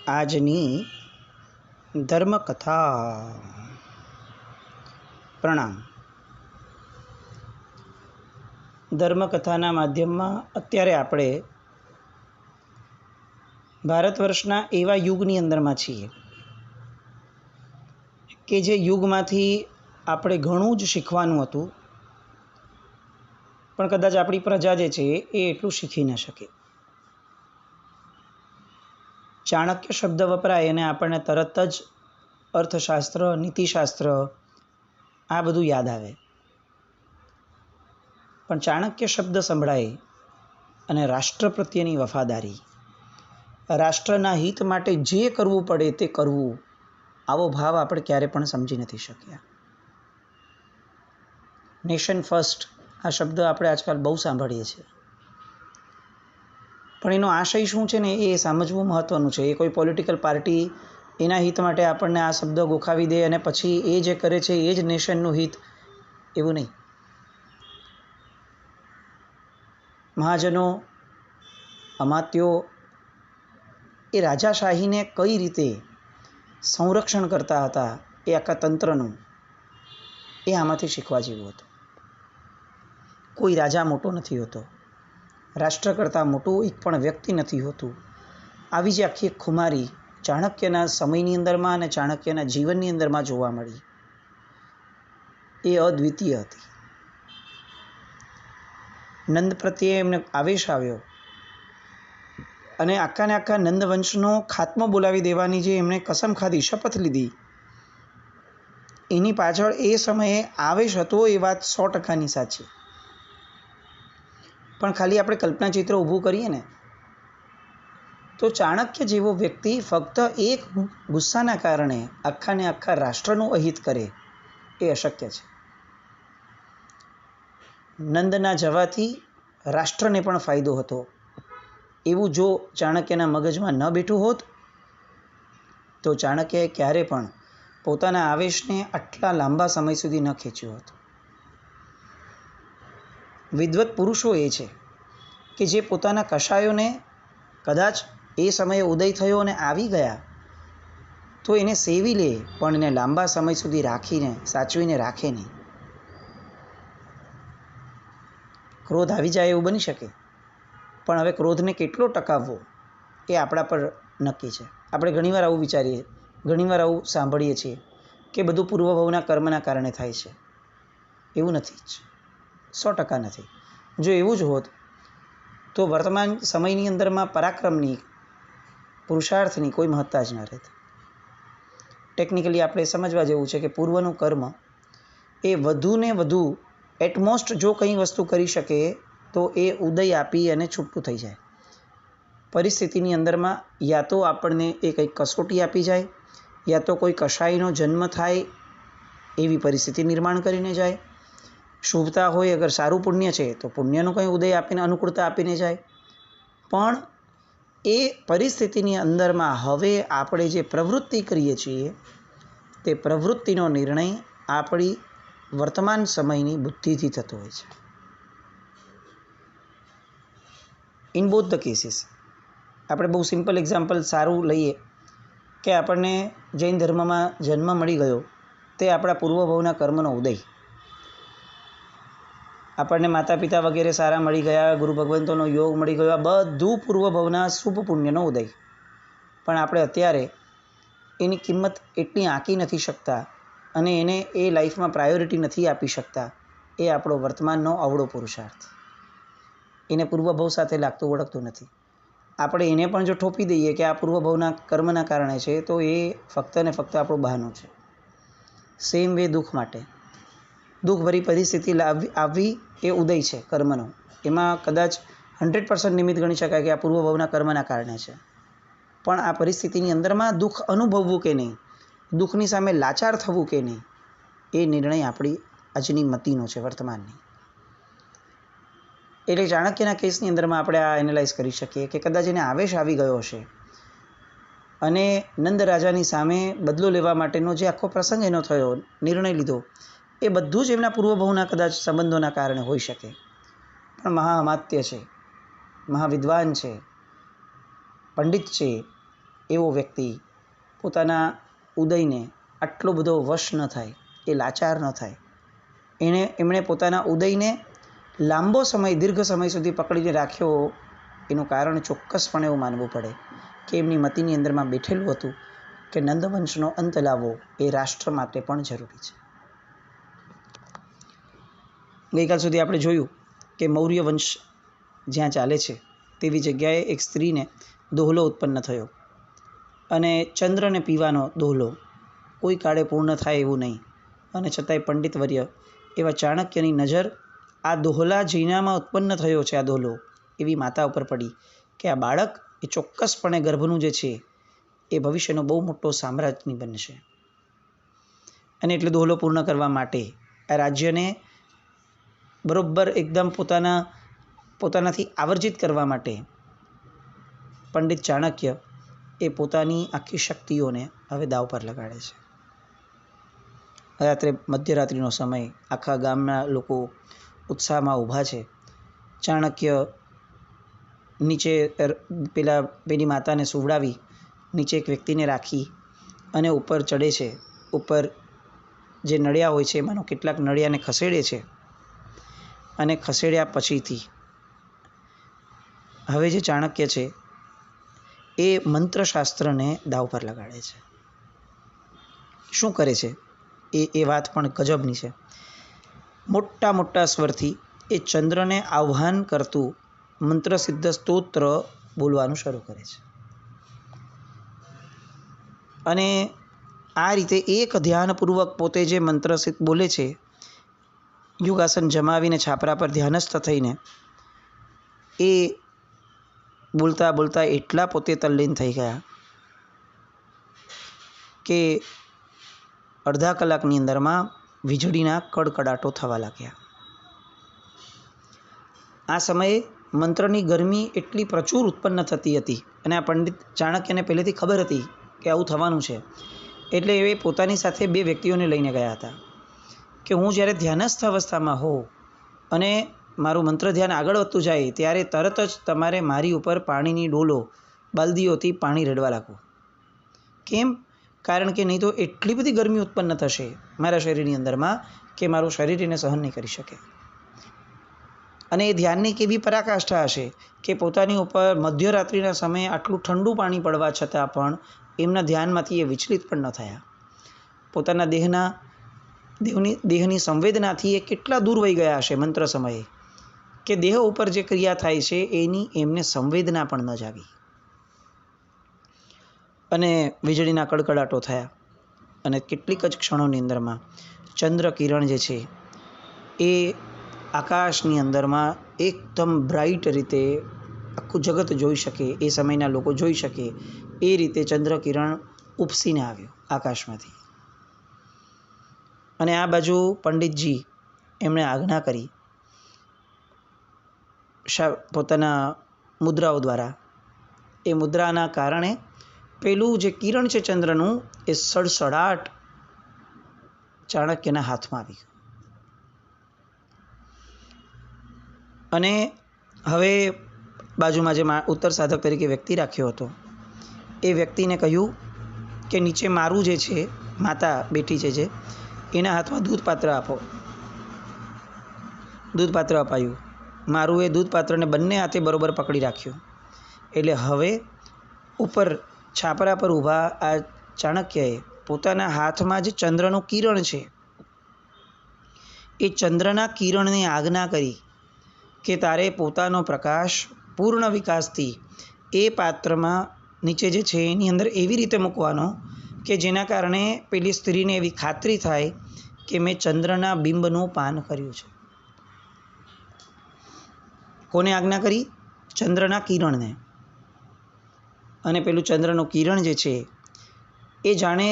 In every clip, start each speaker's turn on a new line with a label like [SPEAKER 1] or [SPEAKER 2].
[SPEAKER 1] આજની ધર્મકથા. પ્રણામ. ધર્મકથાના માધ્યમમાં અત્યારે આપણે ભારત વર્ષના એવા યુગની અંદરમાં છીએ કે જે યુગમાંથી આપણે ઘણું જ શીખવાનું હતું, પણ કદાચ આપણી પ્રજા જે છે એ એટલું શીખી ન શકે. ચાણક્ય શબ્દ વપરાય અને આપણને તરત જ અર્થશાસ્ત્ર, નીતિશાસ્ત્ર આ બધું યાદ આવે. પણ ચાણક્ય શબ્દ સંભળાય અને રાષ્ટ્ર પ્રત્યેની વફાદારી, રાષ્ટ્રના હિત માટે જે કરવું પડે તે કરવું, આવો ભાવ આપણે ક્યારે પણ સમજી નથી શક્યા. નેશન ફર્સ્ટ આ શબ્દ આપણે આજકાલ બહુ સાંભળીએ છીએ, પણ એનો આશય શું છે ને એ સમજવું મહત્ત્વનું છે. એ કોઈ પોલિટિકલ પાર્ટી એના હિત માટે આપણને આ શબ્દ ગોખાવી દે અને પછી એ જે કરે છે એ જ નેશનનું હિત, એવું નહીં. મહાજનો, અમાત્યો એ રાજાશાહીને કઈ રીતે સંરક્ષણ કરતા હતા, એ આખા તંત્રનું, એ આમાંથી શીખવા જેવું હતું. કોઈ રાજા મોટો નથી હોતો, રાષ્ટ્ર કરતાં મોટું એક પણ વ્યક્તિ નથી હોતું. આવી જે આખી ખુમારી ચાણક્યના સમયની અંદરમાં અને ચાણક્યના જીવનની અંદરમાં જોવા મળી, એ અદ્વિતીય હતી. નંદ પ્રત્યે એમને આવેશ આવ્યો અને આખાને આખા નંદવંશનો ખાત્મો બોલાવી દેવાની જે એમણે કસમ ખાધી, શપથ લીધી, એની પાછળ એ સમયે આવેશ હતો, એ વાત 100%ની સાચી. પણ ખાલી આપણે કલ્પના ચિત્ર ઊભું કરીએ ને તો ચાણક્ય જેવો વ્યક્તિ ફક્ત એક ગુસ્સાના કારણે આખાને આખા રાષ્ટ્રનું અહિત કરે, એ અશક્ય છે. નંદના જવાથી રાષ્ટ્રને પણ ફાયદો હતો, એવું જો ચાણક્યના મગજમાં ન બેઠું હોત તો ચાણક્યએ ક્યારે પણ પોતાના આવેશને આટલા લાંબા સમય સુધી ન ખેંચ્યો હતો. વિદ્વત પુરુષો એ છે કે જે પોતાના કશાયોને કદાચ એ સમયે ઉદય થયો અને આવી ગયા તો એને સેવી લે, પણ એને લાંબા સમય સુધી રાખીને સાચવીને રાખે નહીં. ક્રોધ આવી જાય એવું બની શકે, પણ હવે ક્રોધને કેટલો ટકાવવો એ આપણા પર નક્કી છે. આપણે ઘણીવાર આવું વિચારીએ, ઘણીવાર આવું સાંભળીએ છીએ કે બધું પૂર્વભાવના કર્મના કારણે થાય છે. એવું નથી જ, 100% નથી. જો એવું જ હોત તો વર્તમાન સમયની અંદરમાં પરાક્રમની, પુરુષાર્થની કોઈ મહત્તા જ ન રહેત. ટેકનિકલી આપણે સમજવા જેવું છે કે પૂર્વનું કર્મ એ વધુને વધુ એટમોસ્ટ જો કંઈ વસ્તુ કરી શકે તો એ ઉદય આપી અને છૂટું થઈ જાય. પરિસ્થિતિની અંદરમાં યા તો આપણને એ કંઈક કસોટી આપી જાય, યા તો કોઈ કશાયનો જન્મ થાય એવી પરિસ્થિતિ નિર્માણ કરીને જાય. શુભતા હોય, અગર સારું પુણ્ય છે તો પુણ્યનું કંઈ ઉદય આપીને, અનુકૂળતા આપીને જાય. પણ એ પરિસ્થિતિની અંદરમાં હવે આપણે જે પ્રવૃત્તિ કરીએ છીએ તે પ્રવૃત્તિનો નિર્ણય આપણી વર્તમાન સમયની બુદ્ધિથી થતો હોય છે. ઇન બોથ ધ કેસીસ આપણે બહુ સિમ્પલ એક્ઝામ્પલ સારું લઈએ કે આપણને જૈન ધર્મમાં જન્મ મળી ગયો તે આપણા પૂર્વભાવના કર્મનો ઉદય. આપણને માતા પિતા વગેરે સારા મળી ગયા, ગુરુ ભગવંતોનો યોગ મળી ગયો, આ બધું પૂર્વભાવના શુભ પુણ્યનો ઉદય. પણ આપણે અત્યારે એની કિંમત એટલી આંકી નથી શકતા અને એને એ લાઈફમાં પ્રાયોરિટી નથી આપી શકતા. એ આપણો વર્તમાનનો અવળો પુરુષાર્થ, એને પૂર્વભાવ સાથે લાગતું ઓળખતું નથી. આપણે એને પણ જો ઠોપી દઈએ કે આ પૂર્વભાવના કર્મના કારણે છે તો એ ફક્ત ને ફક્ત આપણું બહાનું છે. સેમ વે દુઃખ માટે, દુઃખભરી પરિસ્થિતિ આવવી એ ઉદય છે કર્મનો. એમાં કદાચ 100% નિમિત્ત ગણી શકાય કે આ પૂર્વભાવના કર્મના કારણે છે. પણ આ પરિસ્થિતિની અંદરમાં દુઃખ અનુભવવું કે નહીં, દુઃખની સામે લાચાર થવું કે નહીં, એ નિર્ણય આપણી આજની મતિનો છે, વર્તમાનની. એટલે ચાણક્યના કેસની અંદરમાં આપણે આ એનાલાઇઝ કરી શકીએ કે કદાચ એને આવેશ આવી ગયો હશે અને નંદ રાજાની સામે બદલો લેવા માટેનો જે આખો પ્રસંગ એનો થયો, નિર્ણય લીધો, એ બધું જ એમના પૂર્વભાવના કદાચ સંબંધોના કારણે હોઈ શકે. પણ મહાઅમાત્ય છે, મહાવિદ્વાન છે, પંડિત છે, એવો વ્યક્તિ પોતાના ઉદયને આટલો બધો વશ ન થાય, એ લાચાર ન થાય. એમણે પોતાના ઉદયને લાંબો સમય, દીર્ઘ સમય સુધી પકડીને રાખ્યો. એનું કારણ ચોક્કસપણે એવું માનવું પડે કે એમની મતિની અંદરમાં બેઠેલું હતું કે નંદવંશનો અંત લાવવો એ રાષ્ટ્ર માટે પણ જરૂરી છે. ગઈકાલ સુધી આપણે જોયું કે મૌર્ય વંશ જ્યાં ચાલે છે તેવી જગ્યાએ એક સ્ત્રીને દોહલો ઉત્પન્ન થયો અને ચંદ્રને પીવાનો દોહલો કોઈ કાળે પૂર્ણ થાય એવું નહીં. અને છતાંય પંડિતવર્ય એવા ચાણક્યની નજર આ દોહલા જૈનામાં ઉત્પન્ન થયો છે, આ દોહલો એવી માતા ઉપર પડી કે આ બાળક એ ચોક્કસપણે ગર્ભનું જે છે એ ભવિષ્યનો બહુ મોટો સામ્રાજ્ય બનશે. અને એટલે દોહલો પૂર્ણ કરવા માટે આ રાજ્યને બરોબર એકદમ પોતાનાથી આવર્જિત કરવા માટે પંડિત ચાણક્ય એ પોતાની આખી શક્તિઓને હવે દાવ પર લગાડે છે. રાત્રે મધ્યરાત્રિનો સમય, આખા ગામના લોકો ઉત્સાહમાં ઊભા છે. ચાણક્ય નીચે પેલી માતાને સુવડાવી નીચે એક વ્યક્તિને રાખી અને ઉપર ચડે છે. ઉપર જે નળિયા હોય છે એમાંનો કેટલાક નળિયાને ખસેડે છે અને ખસેડ્યા પછીથી હવે જે ચાણક્ય છે એ મંત્રશાસ્ત્રને દાવ પર લગાડે છે. શું કરે છે એ વાત પણ ગજબની છે. મોટા મોટા સ્વરથી એ ચંદ્રને આહ્વાન કરતું મંત્રસિદ્ધ સ્તોત્ર બોલવાનું શરૂ કરે છે. અને આ રીતે એક ધ્યાનપૂર્વક પોતે જે મંત્ર બોલે છે, યોગાસન જમાવીને છાપરા પર ધ્યાનસ્થ થઈને એ બોલતા બોલતા એટલા પોતે તલ્લીન થઈ ગયા કે અડધા કલાકની અંદરમાં વીજળીના કડકડાટો થવા લાગ્યા. આ સમયે મંત્રની ગરમી એટલી પ્રચુર ઉત્પન્ન થતી હતી અને આ પંડિત ચાણક્યને પહેલેથી ખબર હતી કે આવું થવાનું છે. એટલે એ પોતાની સાથે બે વ્યક્તિઓને લઈને ગયા હતા કે હું જ્યારે ધ્યાનસ્થ અવસ્થામાં હોઉં અને મારું મંત્ર ધ્યાન આગળ વધતું જાય ત્યારે તરત જ તમારે મારી ઉપર પાણીની ડોલો, બાલદીઓથી પાણી રેડવા લાગો. કેમ? કારણ કે નહીં તો એટલી બધી ગરમી ઉત્પન્ન થશે મારા શરીરની અંદરમાં કે મારું શરીર એને સહન નહીં કરી શકે. અને એ ધ્યાનની કેવી પરાકાષ્ઠા હશે કે પોતાની ઉપર મધ્યરાત્રિના સમયે આટલું ઠંડુ પાણી પડવા છતાં પણ એમના ધ્યાનમાંથી એ વિચલિત પણ ન થયા. પોતાના દેહની સંવેદનાથી એ કેટલા દૂર વહી ગયા હશે મંત્ર સમયે કે દેહ ઉપર જે ક્રિયા થાય છે એની એમને સંવેદના પણ ન જાગી. અને વીજળીના કડકડાટો થયા અને કેટલીક જ ક્ષણોની અંદરમાં ચંદ્ર કિરણ જે છે એ આકાશની અંદરમાં એકદમ બ્રાઇટ રીતે આખું જગત જોઈ શકે, એ સમયના લોકો જોઈ શકે એ રીતે ચંદ્ર કિરણ ઉપસીને આવ્યો આકાશમાંથી. અને આ બાજુ પંડિતજી એમણે આજ્ઞા કરી પોતાના મુદ્રાઓ દ્વારા. એ મુદ્રાના કારણે પેલું જે કિરણ છે ચંદ્રનું એ સડસડાટ ચાણક્યના હાથમાં આવી ગયું. અને હવે બાજુમાં જે ઉત્તર સાધક તરીકે વ્યક્તિ રાખ્યો હતો એ વ્યક્તિને કહ્યું કે નીચે મારું જે છે માતા બેઠી છે જે એના હાથમાં દૂધપાત્ર આપો. દૂધપાત્ર અપાયું. મારું એ દૂધપાત્રને બંને હાથે બરોબર પકડી રાખ્યું. એટલે હવે ઉપર છાપરા પર ઊભા આ ચાણક્યએ પોતાના હાથમાં જે ચંદ્રનું કિરણ છે એ ચંદ્રના કિરણને આજ્ઞા કરી કે તારે પોતાનો પ્રકાશ પૂર્ણ વિકાસથી એ પાત્રમાં નીચે જે છે એની અંદર એવી રીતે મૂકવાનો કે જેના કારણે પેલી સ્ત્રીને એવી ખાતરી થાય કે મેં ચંદ્રના બિંબનું પાન કર્યું છે. કોને આજ્ઞા કરી? ચંદ્રના કિરણને. અને પેલું ચંદ્રનું કિરણ જે છે એ જાણે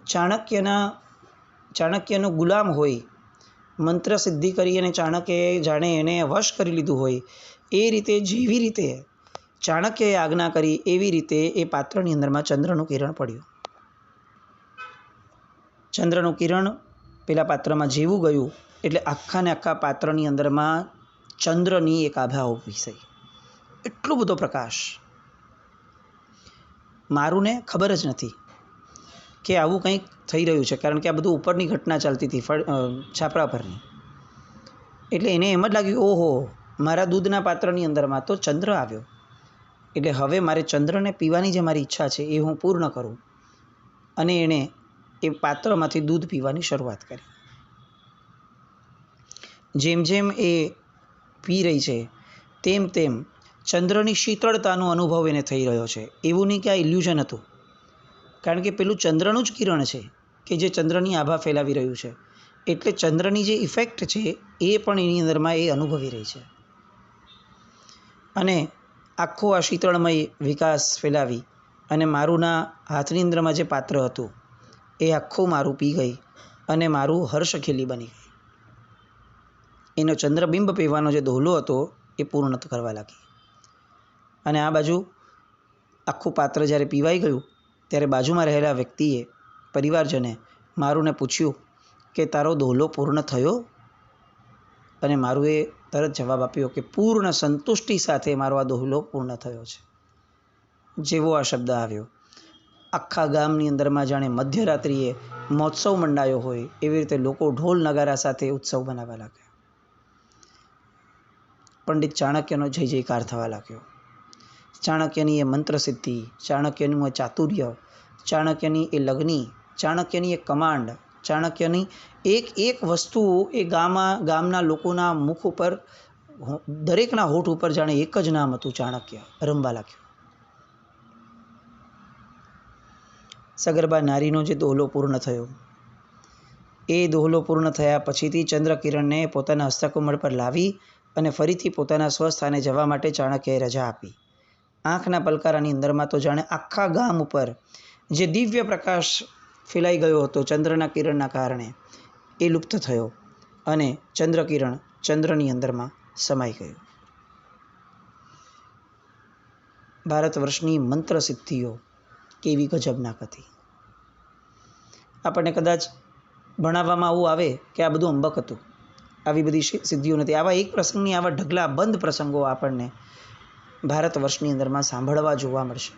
[SPEAKER 1] ચાણક્યનો ગુલામ હોય, મંત્ર સિદ્ધિ કરી અને ચાણક્યએ જાણે એને વશ કરી લીધું હોય એ રીતે, જેવી રીતે ચાણક્યએ આજ્ઞા કરી એવી રીતે એ પાત્રની અંદરમાં ચંદ્રનું કિરણ પડ્યું. ચંદ્રનું કિરણ પેલા પાત્રમાં જેવું ગયું એટલે આખા ને આખા પાત્રની અંદરમાં ચંદ્રની એક આભા ઊભી થઈ. એટલો બધો પ્રકાશ. મારુને ખબર જ નથી કે આવું કંઈક થઈ રહ્યું છે, કારણ કે આ બધું ઉપરની ઘટના ચાલતી હતી છાપરા પરની. એટલે એને એમ જ લાગ્યું, ઓહો, મારા દૂધના પાત્રની અંદરમાં તો ચંદ્ર આવ્યો, એટલે હવે મારે ચંદ્રને પીવાની જે મારી ઈચ્છા છે એ હું પૂર્ણ કરું. અને એણે એ પાત્રમાંથી દૂધ પીવાની શરૂઆત કરી. જેમ જેમ એ પી રહી છે તેમ તેમ ચંદ્રની શીતળતાનો અનુભવ એને થઈ રહ્યો છે. એવું નહીં કે આ ઇલ્યુઝન હતું, કારણ કે પેલું ચંદ્રનું જ કિરણ છે કે જે ચંદ્રની આભા ફેલાવી રહ્યું છે. એટલે ચંદ્રની જે ઇફેક્ટ છે એ પણ એની અંદરમાં એ અનુભવી રહી છે. અને આખો આ શીતળમય વિકાસ ફેલાવી અને મારુના હાથની અંદરમાં જે પાત્ર હતું એ આખું મારું પી ગઈ અને મારું હર્ષખેલી બની ગઈ. એનો ચંદ્રબિંબ પીવાનો જે દોહલો હતો એ પૂર્ણ કરવા લાગી. અને આ બાજુ આખું પાત્ર જ્યારે પીવાઈ ગયું ત્યારે બાજુમાં રહેલા વ્યક્તિએ, પરિવારજને મારુને પૂછ્યું કે તારો દોહલો પૂર્ણ થયો? અને મારુએ તરત જવાબ આપ્યો કે પૂર્ણ સંતુષ્ટિ સાથે મારો આ દોહલો પૂર્ણ થયો છે. જેવો આ શબ્દ આવ્યો, આખા ગામની અંદરમાં જાણે મધ્યરાત્રિએ મહોત્સવ મંડાયો હોય એવી રીતે લોકો ઢોલ નગારા સાથે ઉત્સવ મનાવવા લાગ્યા. પંડિત ચાણક્યનો જય જયકાર થવા લાગ્યો. ચાણક્યની એ મંત્રસિદ્ધિ, ચાણક્યનું એ ચાતુર્ય, ચાણક્યની એ લગ્ની, ચાણક્યની એ કમાન્ડ, ચાણક્યની એક એક વસ્તુ એ ગામના લોકોના મુખ ઉપર, દરેકના હોઠ ઉપર જાણે એક જ નામ હતું, ચાણક્ય, રમવા લાગ્યું. સગર્ભા નારીનો જે દોહલો પૂર્ણ થયો, એ દોહલો પૂર્ણ થયા પછીથી ચંદ્રકિરણને પોતાના હસ્તકમળ પર લાવી અને ફરીથી પોતાના સ્વસ્થાને જવા માટે ચાણક્યએ રજા આપી. આંખના પલકારાની અંદરમાં તો જાણે આખા ગામ ઉપર જે દિવ્ય પ્રકાશ ફેલાઈ ગયો હતો ચંદ્રના કિરણના કારણે, એ લુપ્ત થયો અને ચંદ્રકિરણ ચંદ્રની અંદરમાં સમાઈ ગયું. ભારત વર્ષની મંત્ર સિદ્ધિઓ કેવી ગજબનાક હતી. આપણને કદાચ ભણાવવામાં આવું આવે કે આ બધું અંબક હતું, આવી બધી સિદ્ધિઓ નથી. આવા એક પ્રસંગની આવા ઢગલા બંધ પ્રસંગો આપણને ભારત વર્ષની અંદરમાં સાંભળવા જોવા મળશે.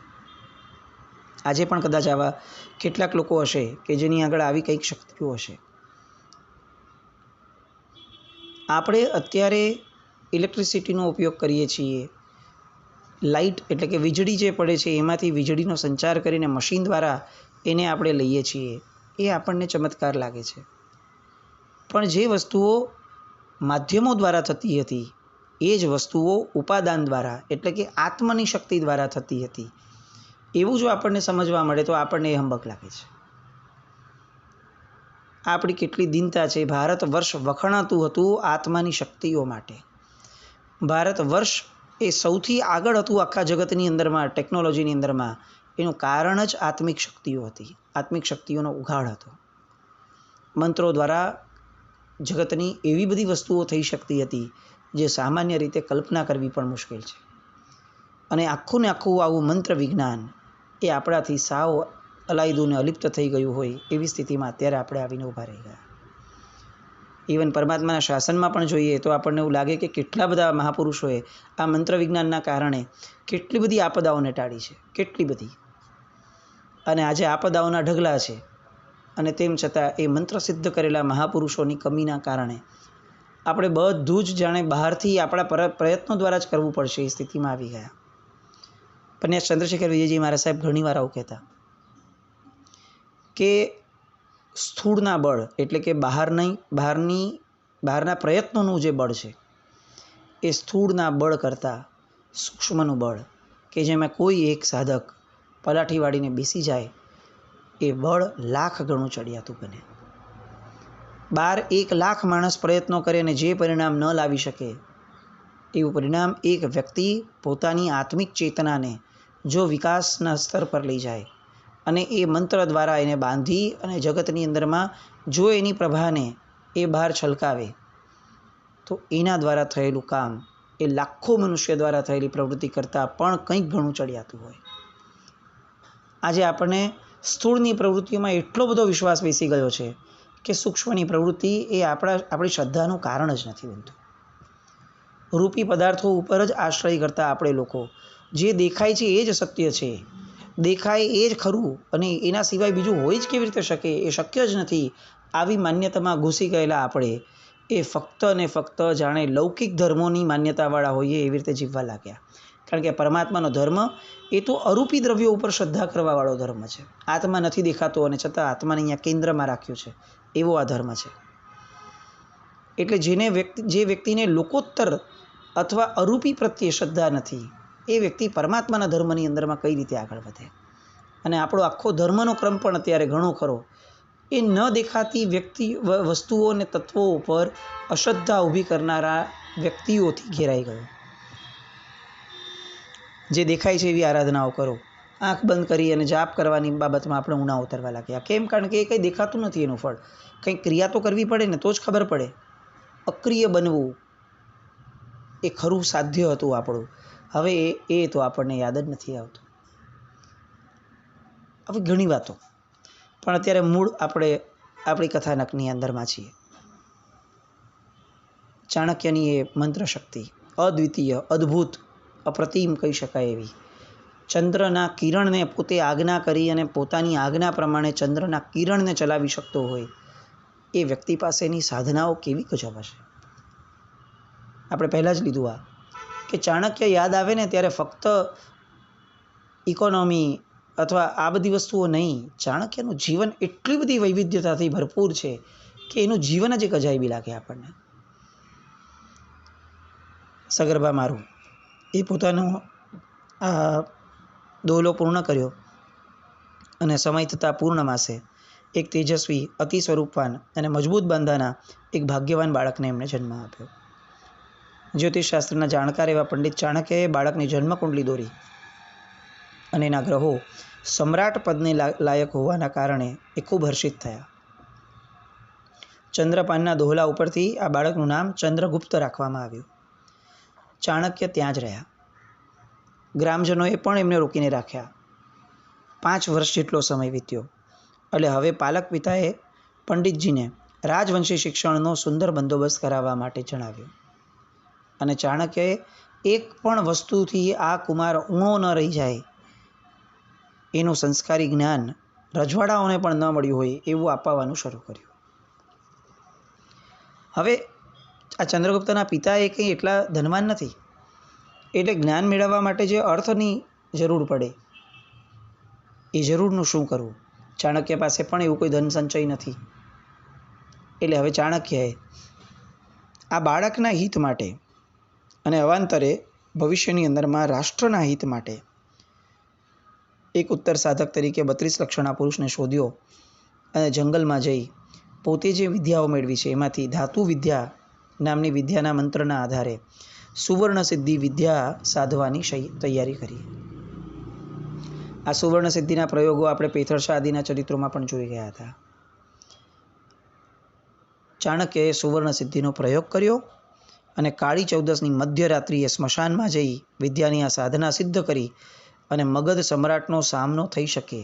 [SPEAKER 1] આજે પણ કદાચ આવા કેટલાક લોકો હશે કે જેની આગળ આવી કંઈક શક્તિઓ હશે. આપણે અત્યારે ઇલેક્ટ્રિસિટીનો ઉપયોગ કરીએ છીએ. લાઇટ એટલે કે વીજળી જે પડે છે એમાંથી વીજળીનો સંચાર કરીને મશીન દ્વારા એને આપણે લઈએ છીએ. એ આપણને ચમત્કાર લાગે છે. પણ જે વસ્તુઓ માધ્યમો દ્વારા થતી હતી એ જ વસ્તુઓ ઉપાદાન દ્વારા એટલે કે આત્મની શક્તિ દ્વારા થતી હતી. એવું જો આપણને સમજવા મળે તો આપણને એ હંબક લાગે છે. આપણી કેટલી દીનતા છે. ભારત વર્ષ વખણાતું હતું આત્માની શક્તિઓ માટે. ભારત વર્ષ એ સૌથી આગળ હતું આખા જગતની અંદરમાં, ટેકનોલોજીની અંદરમાં. એનું કારણ જ આત્મિક શક્તિઓ હતી. આત્મિક શક્તિઓનો ઉઘાડ હતો. મંત્રો દ્વારા જગતની એવી બધી વસ્તુઓ થઈ શકતી હતી જે સામાન્ય રીતે કલ્પના કરવી પણ મુશ્કેલ છે. અને આખું ને આખું આવું મંત્ર વિજ્ઞાન એ આપણાથી સાવ અલાયદું ને અલિપ્ત થઈ ગયું હોય એવી સ્થિતિમાં અત્યારે આપણે આવીને ઊભા રહી ગયા. ઇવન પરમાત્માના શાસનમાં પણ જોઈએ તો આપણને એવું લાગે કે કેટલા બધા મહાપુરુષોએ આ મંત્ર વિજ્ઞાનના કારણે કેટલી બધી આપદાઓને ટાળી છે, કેટલી બધી. અને આજે આપદાઓના ઢગલા છે અને તેમ છતાં એ મંત્ર સિદ્ધ કરેલા મહાપુરુષોની કમીના કારણે આપણે બધું જ જાણે બહારથી આપણા પ્રયત્નો દ્વારા જ કરવું પડશે એ સ્થિતિમાં આવી ગયા. પન્યાસ ચંદ્રશેખર વિજયજી મહારાજ સાહેબ ઘણીવાર આવું કહેતા કે સ્થૂળના બળ એટલે કે બહારના પ્રયત્નોનું જે બળ છે એ સ્થૂળના બળ કરતાં સૂક્ષ્મનું બળ કે જેમાં કોઈ એક સાધક પલાઠી વાળીને બેસી જાય એ બળ લાખ ગણું ચડિયાતું બને. 1,00,000 માણસ પ્રયત્નો કરે અને જે પરિણામ ન લાવી શકે એવું પરિણામ એક વ્યક્તિ પોતાની આત્મિક ચેતનાને જો વિકાસના સ્તર પર લઈ જાય અને એ મંત્ર દ્વારા એને બાંધી અને જગતની અંદરમાં જો એની પ્રભાને એ બહાર છલકાવે તો એના દ્વારા થયેલું કામ એ લાખો મનુષ્ય દ્વારા થયેલી પ્રવૃત્તિ કરતાં પણ કંઈક ઘણું ચડિયાતું હોય. આજે આપણને સ્થૂળની પ્રવૃત્તિઓમાં એટલો બધો વિશ્વાસ બેસી ગયો છે કે સૂક્ષ્મની પ્રવૃત્તિ એ આપણી શ્રદ્ધાનું કારણ જ નથી બનતું. રૂપી પદાર્થો ઉપર જ આશ્રય કરતા આપણે લોકો જે દેખાય છે એ જ સત્ય છે દેખાય એ જ ખરું અને એના સિવાય બીજું હોઈ જ કેવી રીતે શકે, એ શક્ય જ નથી, આવી માન્યતામાં ઘૂસી ગયેલા આપણે એ ફક્ત ને ફક્ત જાણે લૌકિક ધર્મોની માન્યતાવાળા હોઈએ એવી રીતે જીવવા લાગ્યા. કારણ કે પરમાત્માનો ધર્મ એ તો અરૂપી દ્રવ્યો ઉપર શ્રદ્ધા કરવાવાળો ધર્મ છે. આત્મા નથી દેખાતો અને છતાં આત્માને અહીંયા કેન્દ્રમાં રાખ્યું છે, એવો આ ધર્મ છે. એટલે જે વ્યક્તિને લોકોત્તર અથવા અરૂપી પ્રત્યે શ્રદ્ધા નથી, એ વ્યક્તિ પરમાત્માના ધર્મની અંદરમાં કઈ રીતે આગળ વધે. અને આપણો આખો ધર્મનો ક્રમ પણ અત્યારે ઘણો ખરો એ ન દેખાતી વસ્તુઓ અને તત્વો ઉપર અશ્રદ્ધા ઊભી કરનારા વ્યક્તિઓથી ઘેરાઈ ગયો. જે દેખાય છે એવી આરાધનાઓ કરો, આંખ બંધ કરી અને જાપ કરવાની બાબતમાં આપણે ઊણા ઉતરવા લાગ્યા. કેમ? કારણ કે એ કંઈ દેખાતું નથી એનું ફળ. કંઈક ક્રિયા તો કરવી પડે ને, તો જ ખબર પડે. અક્રિય બનવું એ ખરું સાધ્ય હતું આપણું. હવે એ તો આપણને યાદ જ નથી આવતું. હવે ઘણી વાતો, પણ અત્યારે મૂળ આપણે આપણી કથાનકની અંદરમાં છીએ. ચાણક્યની એ મંત્ર શક્તિ અદ્વિતીય, અદ્ભુત, અપ્રતિમ કહી શકાય એવી. ચંદ્રના કિરણને પોતે આજ્ઞા કરી અને પોતાની આજ્ઞા પ્રમાણે ચંદ્રના કિરણને ચલાવી શકતો હોય એ વ્યક્તિ પાસેની સાધનાઓ કેવી ગજબ હશે. આપણે પહેલાં જ લીધું આ કે ચાણક્ય યાદ આવે ને ત્યારે ફક્ત ઇકોનોમી અથવા આ બધી વસ્તુઓ નહીં, ચાણક્યનું જીવન એટલી બધી વૈવિધ્યતાથી ભરપૂર છે કે એનું જીવન જ એક અજાયબી લાગે આપણને. સગર્ભા મારું એ પોતાનો દોહલો પૂર્ણ કર્યો અને સમય થતાં પૂર્ણમાસે એક તેજસ્વી, અતિ સ્વરૂપવાન અને મજબૂત બાંધાના એક ભાગ્યવાન બાળકને એમણે જન્મ આપ્યો. જ્યોતિષશાસ્ત્રના જાણકાર એવા પંડિત ચાણક્યએ બાળકની જન્મકુંડલી દોરી અને એના ગ્રહો સમ્રાટ પદને લાયક હોવાના કારણે એ ખૂબ હર્ષિત થયા. ચંદ્રપાનના દોહલા ઉપરથી આ બાળકનું નામ ચંદ્રગુપ્ત રાખવામાં આવ્યું. ચાણક્ય ત્યાં જ રહ્યા. ગ્રામજનોએ પણ એમને રોકીને રાખ્યા. 5 વર્ષ જેટલો સમય વીત્યો. એટલે હવે પાલક પિતાએ પંડિતજીને રાજવંશી શિક્ષણનો સુંદર બંદોબસ્ત કરાવવા માટે જણાવ્યું. અને ચાણક્યએ એક પણ વસ્તુથી આ કુમાર ઊણો ન રહી જાય એનું સંસ્કારી જ્ઞાન રજવાડાઓને પણ ન મળ્યું હોય એવું અપાવવાનું શરૂ કર્યું. હવે આ ચંદ્રગુપ્તના પિતા એ કંઈ એટલા ધનવાન નથી, એટલે જ્ઞાન મેળવવા માટે જે અર્થની જરૂર પડે એ જરૂરનું શું કરવું? ચાણક્ય પાસે પણ એવું કોઈ ધન સંચય નથી. એટલે હવે ચાણક્યએ આ બાળકના હિત માટે અને અવાંતરે ભવિષ્યની અંદરમાં રાષ્ટ્રના હિત માટે એક ઉત્તર સાધક તરીકે 32 લક્ષણના પુરુષને શોધ્યો અને જંગલમાં જઈ પોતે જે વિદ્યાઓ મેળવી છે એમાંથી ધાતુ વિદ્યા નામની વિદ્યાના મંત્રના આધારે સુવર્ણ સિદ્ધિ વિદ્યા સાધવાની તૈયારી કરી. આ સુવર્ણ સિદ્ધિના પ્રયોગો આપણે પેથળશા આદિના ચરિત્રોમાં પણ જોઈ ગયા હતા. ચાણક્યએ સુવર્ણ સિદ્ધિનો પ્રયોગ કર્યો અને કાળી ચૌદસની મધ્યરાત્રિએ સ્મશાનમાં જઈ વિદ્યાની આ સાધના સિદ્ધ કરી અને મગધ સમ્રાટનો સામનો થઈ શકે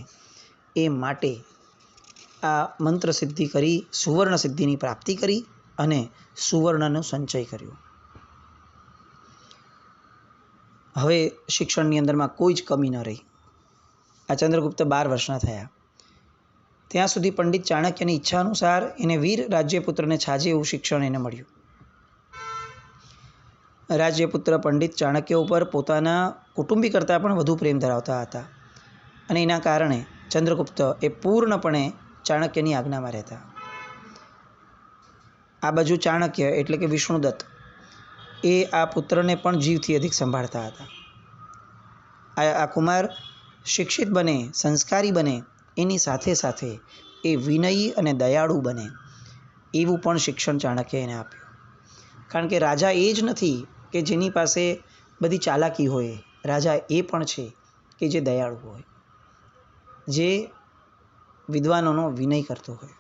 [SPEAKER 1] એ માટે આ મંત્ર સિદ્ધિ કરી સુવર્ણ સિદ્ધિની પ્રાપ્તિ કરી અને સુવર્ણનો સંચય કર્યો. હવે શિક્ષણની અંદરમાં કોઈ જ કમી ન રહી. આ ચંદ્રગુપ્ત 12 વર્ષના થયા ત્યાં સુધી પંડિત ચાણક્યની ઈચ્છા અનુસાર એને વીર રાજ્યપુત્રને છાજે એવું શિક્ષણ એને મળ્યું. રાજ્યપુત્ર પંડિત ચાણક્ય ઉપર પોતાના કુટુંબી કરતાં પણ વધુ પ્રેમ ધરાવતા હતા અને એના કારણે ચંદ્રગુપ્ત એ પૂર્ણપણે ચાણક્યની આજ્ઞામાં રહેતા. આ બાજુ ચાણક્ય એટલે કે વિષ્ણુદત્ત એ આ પુત્રને પણ જીવથી અધિક સંભાળતા હતા. આ કુમાર શિક્ષિત બને, સંસ્કારી બને, એની સાથે સાથે એ વિનયી અને દયાળુ બને એવું પણ શિક્ષણ ચાણક્ય એને આપ્યું. કારણ કે રાજા એ જ નથી કે જેની પાસે બધી ચાલાકી હોય, રાજા એ પણ છે કે જે દયાળુ હોય, જે વિદ્વાનોનો વિનય કરતો હોય.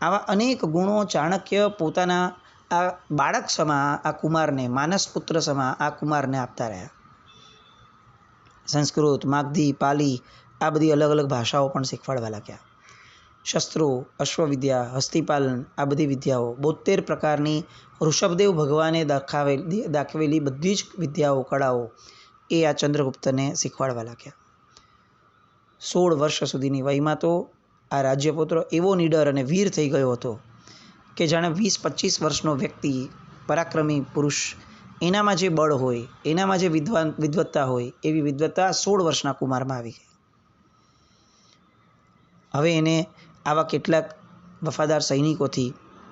[SPEAKER 1] આવા અનેક ગુણો ચાણક્ય પોતાના આ બાળક સમા આ કુમારને, માનસ પુત્ર સમા આ કુમારને આપતા રહ્યા. સંસ્કૃત, માગધી, પાલી આ બધી અલગ અલગ ભાષાઓ પણ શીખવાડવા લાગ્યા. શસ્ત્રો, અશ્વવિદ્યા, હસ્તિપાલન આ બધી વિદ્યાઓ 72 પ્રકારની ઋષભદેવ ભગવાને દાખવેલી બધી જ વિદ્યાઓ, કળાઓ એ આ ચંદ્રગુપ્તને શીખવાડવા લાગ્યા. 16 વર્ષ સુધીની વયમાં તો આ રાજ્યપુત્ર એવો નીડર અને વીર થઈ ગયો હતો કે જાણે 20-25 વર્ષનો વ્યક્તિ, પરાક્રમી પુરુષ, એનામાં જે બળ હોય, એનામાં જે વિદ્વત્તા હોય, એવી વિદ્વત્તા 16 વર્ષના કુમારમાં આવી ગઈ. હવે એને આવા કેટલાક વફાદાર સૈનિકોથી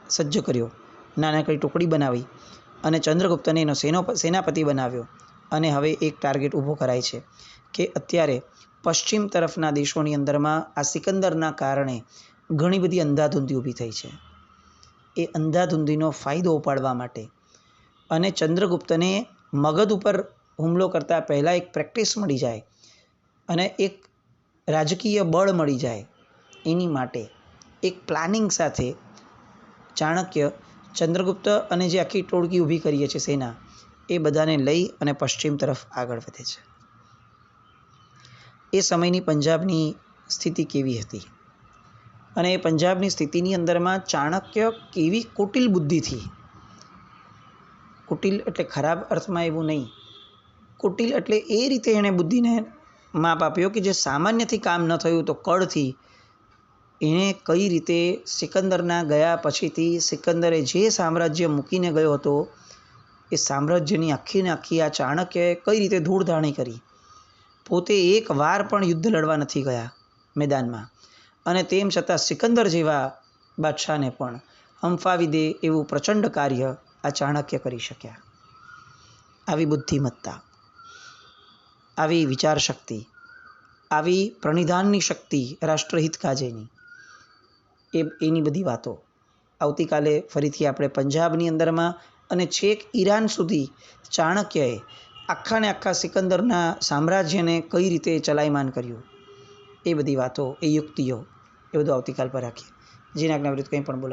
[SPEAKER 1] સજ્જ કર્યો, નાનકડી ટુકડી બનાવી અને ચંદ્રગુપ્તને એનો સેનાપતિ બનાવ્યો. અને હવે એક ટાર્ગેટ ઊભો કરાય છે કે અત્યારે પશ્ચિમ તરફના દેશોની અંદરમાં આ સિકંદરના કારણે ઘણી બધી અંધાધૂંધી ઊભી થઈ છે. એ અંધાધૂંધીનો ફાયદો ઉપાડવા માટે અને ચંદ્રગુપ્તને મગધ ઉપર હુમલો કરતાં પહેલાં એક પ્રેક્ટિસ મળી જાય અને એક રાજકીય બળ મળી જાય, એની માટે એક પ્લાનિંગ સાથે ચાણક્ય ચંદ્રગુપ્ત અને જે આખી ટોળકી ઊભી કરીએ છીએ સેના, એ બધાને લઈ અને પશ્ચિમ તરફ આગળ વધે છે. એ સમયની પંજાબની સ્થિતિ કેવી હતી અને એ પંજાબની સ્થિતિની અંદરમાં ચાણક્ય કેવી કુટિલ બુદ્ધિથી, કુટિલ એટલે ખરાબ અર્થમાં એવું નહીં, કુટિલ એટલે એ રીતે એણે બુદ્ધિને માપ આપ્યો કે જે સામાન્યથી કામ ન થયું તો કળથી એણે કઈ રીતે સિકંદરના ગયા પછીથી સિકંદરે જે સામ્રાજ્ય મૂકીને ગયો હતો એ સામ્રાજ્યની આખીને આખી આ ચાણક્યએ કઈ રીતે ધૂળધાણી કરી. પોતે એક વાર પણ યુદ્ધ લડવા નથી ગયા મેદાનમાં, અને તેમ છતાં સિકંદર જેવા બાદશાહને પણ હંફાવી દે એવું પ્રચંડ કાર્ય આ ચાણક્ય કરી શક્યા. આવી બુદ્ધિમત્તા, આવી વિચારશક્તિ, આવી પ્રણિધાનની શક્તિ રાષ્ટ્રહિત કાજેની, એની બધી વાતો આવતીકાલે ફરીથી આપણે પંજાબની અંદરમાં અને છેક ઈરાન સુધી ચાણક્યએ આખાને આખા સિકંદરના સામ્રાજ્યને કઈ રીતે ચલાયમાન કર્યું, એ બધી વાતો, એ યુક્તિઓ, એ બધું આવતીકાલ પર રાખીએ. જેને આજ્ઞા વિરુદ્ધ કંઈ પણ બોલાવ્યું.